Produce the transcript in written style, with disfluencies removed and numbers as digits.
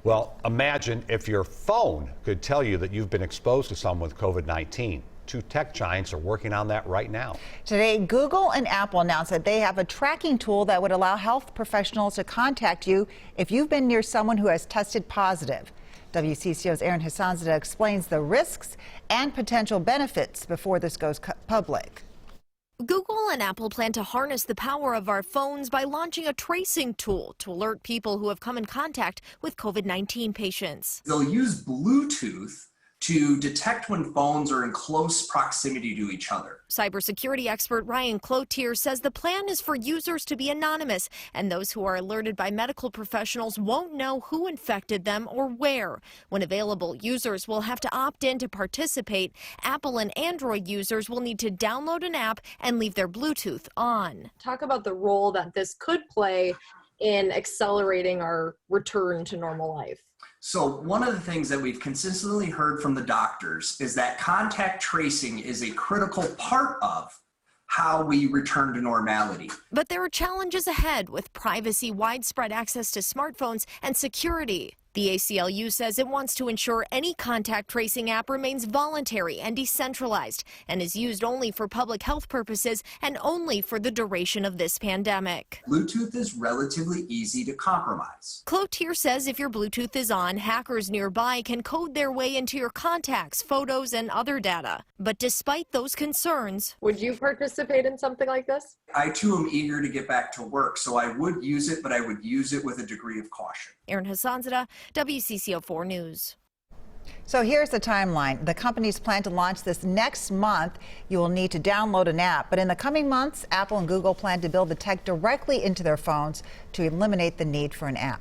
Well, imagine if your phone could tell you that you've been exposed to someone with COVID-19. Two tech giants are working on that right now. Today, Google and Apple announced that they have a tracking tool that would allow health professionals to contact you if you've been near someone who has tested positive. WCCO's Erin Hassanzadeh explains the risks and potential benefits before this goes public. Google and Apple plan to harness the power of our phones by launching a tracing tool to alert people who have come in contact with COVID-19 patients. They'll use Bluetooth to detect when phones are in close proximity to each other. Cybersecurity expert Ryan Cloutier says the plan is for users to be anonymous, and those who are alerted by medical professionals won't know who infected them or where. When available, users will have to opt in to participate. Apple and Android users will need to download an app and leave their Bluetooth on. Talk about the role that this could play in accelerating our return to normal life. So one of the things that we've consistently heard from the doctors is that contact tracing is a critical part of how we return to normality. But there are challenges ahead with privacy, widespread access to smartphones, and security. The ACLU says it wants to ensure any contact tracing app remains voluntary and decentralized and is used only for public health purposes and only for the duration of this pandemic. Bluetooth is relatively easy to compromise. Cloutier says if your Bluetooth is on, hackers nearby can code their way into your contacts, photos, and other data. But despite those concerns, would you participate in something like this? I too am eager to get back to work, so I would use it, but I would use it with a degree of caution. Erin Hassanzadeh, WCCO 4 News. So here's the timeline. The companies plan to launch this next month. You will need to download an app, but in the coming months, Apple and Google plan to build the tech directly into their phones to eliminate the need for an app.